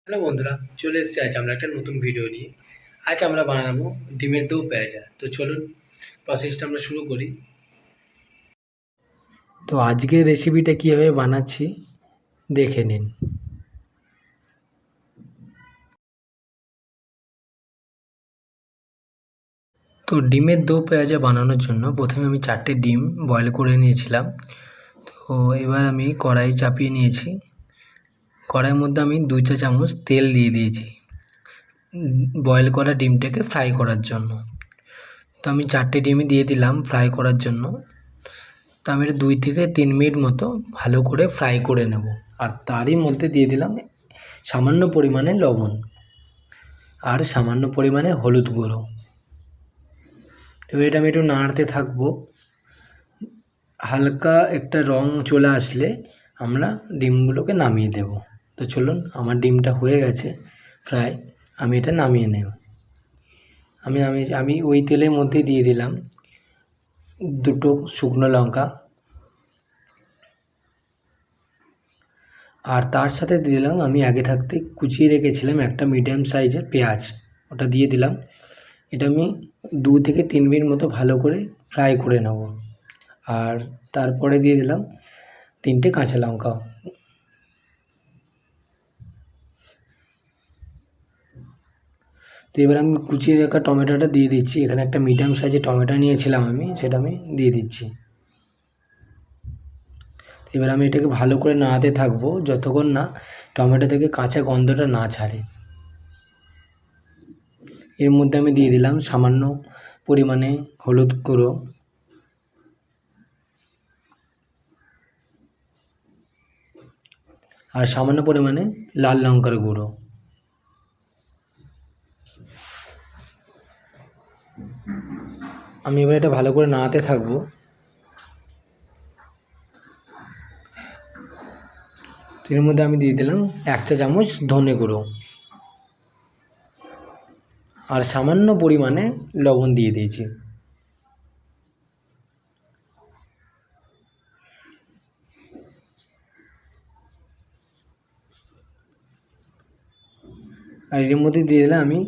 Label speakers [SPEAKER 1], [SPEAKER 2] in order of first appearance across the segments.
[SPEAKER 1] Hello বন্ধুরা, চলে এসেছি আজ আমরা একটা নতুন ভিডিও নিয়ে। আজ আমরা বানাবো ডিমের দো পেঁয়াজা। তো চলুন প্রসেসটা আমরা শুরু করি। তো আজকের রেসিপিটা কীভাবে বানাচ্ছি দেখে নিন। তো ডিমের দো পেঁয়াজা বানানোর জন্য প্রথমে আমি 4টে ডিম বয়েল করে নিয়েছিলাম। তো এবার আমি কড়াই চাপিয়ে নিয়েছি। কড়াইয়ের মধ্যে আমি 2 চা চামচ তেল দিয়ে দিয়েছি বয়েল করা ডিমটাকে ফ্রাই করার জন্য। তো আমি 4টে ডিমই দিয়ে দিলাম ফ্রাই করার জন্য। তো আমি এটা 2 থেকে 3 মিনিট মতো ভালো করে ফ্রাই করে নেব। আর তারই মধ্যে দিয়ে দিলাম সামান্য পরিমাণে লবণ আর সামান্য পরিমাণে হলুদ গুঁড়ো। তো এটা আমি একটু নাড়তে থাকবো। হালকা একটা রং চলে আসলে আমরা ডিমগুলোকে নামিয়ে দেব। তো চলুন, আমার ডিমটা হয়ে গেছে ফ্রাই, আমি এটা নামিয়ে নেব। আমি ওই তেলের মধ্যে দিয়ে দিলাম 2টো শুকনো লঙ্কা, আর তার সাথে দিয়ে দিলাম আমি আগে থাকতে কুচিয়ে রেখেছিলাম একটা মিডিয়াম সাইজের পেঁয়াজ, ওটা দিয়ে দিলাম। এটা আমি 2 থেকে 3 মিনিট মতো ভালো করে ফ্রাই করে নেব। আর তারপরে দিয়ে দিলাম 3টে কাঁচা লঙ্কা। তো এবার আমি কুচিয়ে রাখা টমেটোটা দিয়ে দিচ্ছি। এখানে একটা মিডিয়াম সাইজের টমেটো নিয়েছিলাম আমি, সেটা আমি দিয়ে দিচ্ছি। এবার আমি এটাকে ভালো করে নাড়াতে থাকবো যতক্ষণ না টমেটো থেকে কাঁচা গন্ধটা না ছাড়ে। এর মধ্যে আমি দিয়ে দিলাম সামান্য পরিমাণে হলুদ গুঁড়ো আর সামান্য পরিমাণে লাল লঙ্কার গুঁড়ো। আমি এবার এটা ভালো করে নাড়াতে থাকবো। এর মধ্যে আমি দিয়ে দিলাম 1 চা চামচ ধনে গুঁড়ো আর সামান্য পরিমাণে লবণ দিয়ে দিয়েছি। আর এর মধ্যে দিয়ে দিলাম আমি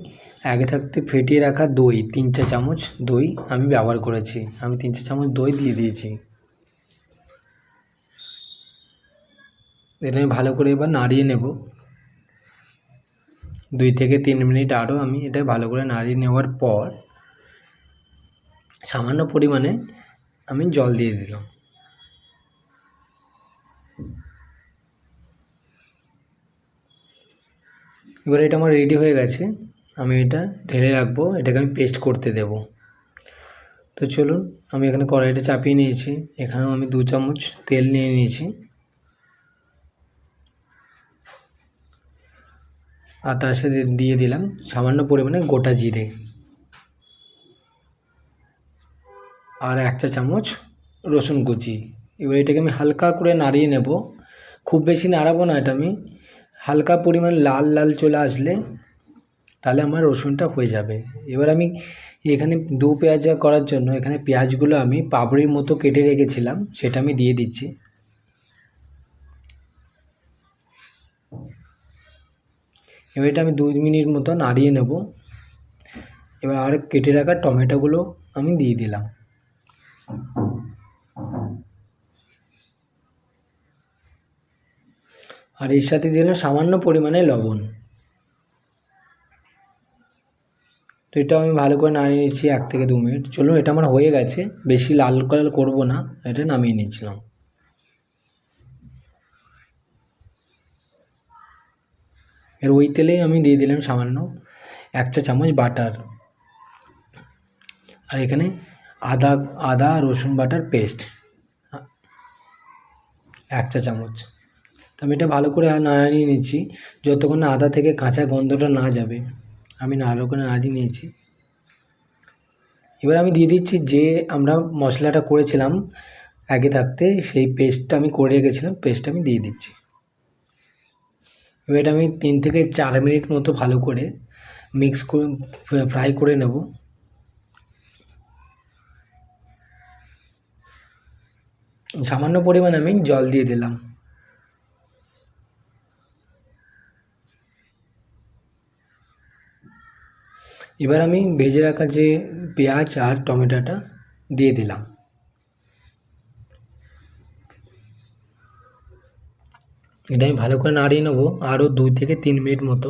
[SPEAKER 1] আগে থাকতে ফেটিয়ে রাখা দই, 3 চা চামচ দই আমি ব্যবহার করেছি। আমি 3 চা চামচ দই দিয়ে দিয়েছি। এটা আমি ভালো করে এবার নাড়িয়ে নেব 2 থেকে 3 মিনিট। আরও আমি এটা ভালো করে নাড়িয়ে নেওয়ার পর সামান্য পরিমাণে আমি জল দিয়ে দিলাম। এবার এটা আমার রেডি হয়ে গেছে, আমি এটা ঢেলে রাখবো। এটাকে আমি পেস্ট করতে দেব। তো চলুন, আমি এখানে কড়াইটা চাপিয়ে নিয়েছি। এখানেও আমি 2 চামচ তেল নিয়ে নিয়েছি আর তার সাথে দিয়ে দিলাম সামান্য পরিমাণে গোটা জিরে আর 1 চা চামচ রসুন কুচি। এবার এটাকে আমি হালকা করে নাড়িয়ে নেব, খুব বেশি নাড়াবো না। এটা আমি হালকা পরিমাণ লাল লাল চলে আসলে তাহলে আমার রসুনটা হয়ে যাবে। এবার আমি এখানে দো পেঁয়াজা করার জন্য এখানে পেঁয়াজগুলো আমি পাপড়ির মতো কেটে রেখেছিলাম, সেটা আমি দিয়ে দিচ্ছি। এবার এটা আমি 2 মিনিট মতো নাড়িয়ে নেব। এবার আর কেটে রাখা টমেটোগুলো আমি দিয়ে দিলাম। আর এর সাথে দিলাম সামান্য পরিমাণে লবণ। তো এটা আমি ভালো করে নাড়িয়ে নিচ্ছি 1 থেকে 2 মিনিট। চলুন, এটা আমার হয়ে গেছে, বেশি লাল কালার করবো না, এটা নামিয়ে নিচ্ছিলাম। এর ওই তেলেই আমি দিয়ে দিলাম সামান্য 1 চা চামচ বাটার আর এখানে আদা রসুন বাটার পেস্ট 1 চা চামচ। তো আমি এটা ভালো করে নাড়িয়ে নিচ্ছি যতক্ষণ না আদা থেকে কাঁচা গন্ধটা না যাবে। আমি ভালো করে নাড়িয়ে নিয়েছি। এবার আমি দিয়ে দিচ্ছি যে আমরা মশলাটা করেছিলাম আগে থাকতে, সেই পেস্টটা আমি করে রেখেছিলাম, পেস্টটা আমি দিয়ে দিচ্ছি। এবার এটা আমি 3 থেকে 4 মিনিট মতো ভালো করে মিক্স করে ফ্রাই করে নেব। সামান্য পরিমাণে আমি জল দিয়ে দিলাম। এবার আমি ভেজে রাখা যে পেঁয়াজ আর টমেটোটা দিয়ে দিলাম। এটা আমি ভালো করে নাড়িয়ে নেবো আরও 2 থেকে 3 মিনিট মতো।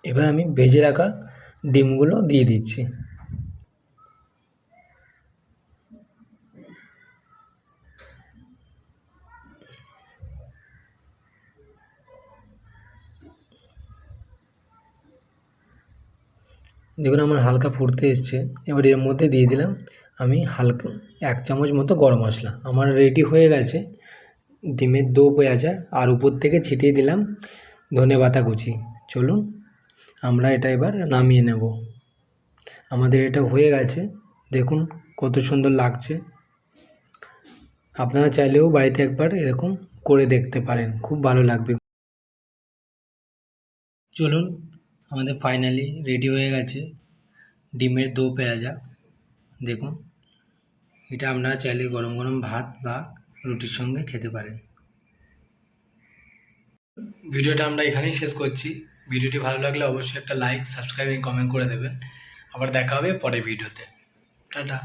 [SPEAKER 1] এবার আমি ভেজে রাখা ডিমগুলো দিয়ে দিচ্ছি। দেখুন আমার হালকা ফুটতে এসছে। এবার এর মধ্যে দিয়ে দিলাম আমি হালকা 1 চামচ মতো গরম মশলা। আমার রেডি হয়ে গেছে ডিমের দো পেঁয়াজা। আর উপর থেকে ছিটিয়ে দিলাম ধনেপাতা কুচি। চলুন আমরা এটা এবার নামিয়ে নেব। আমাদের এটা হয়ে গেছে, দেখুন কত সুন্দর লাগছে। আপনারা চাইলেও বাড়িতে একবার এরকম করে দেখতে পারেন, খুব ভালো লাগবে। চলুন আমাদের ফাইনালি রেডি হয়ে গেছে ডিমের দো পেঁয়াজা। দেখুন এটা আপনারা চাইলে গরম গরম ভাত বা রুটির সঙ্গে খেতে পারেন। ভিডিওটা আমরা এখানেই শেষ করছি। ভিডিওটি ভালো লাগলে অবশ্যই একটা লাইক, সাবস্ক্রাইব এবং কমেন্ট করে দেবেন। আবার দেখা হবে পরের ভিডিওতে। টাটা।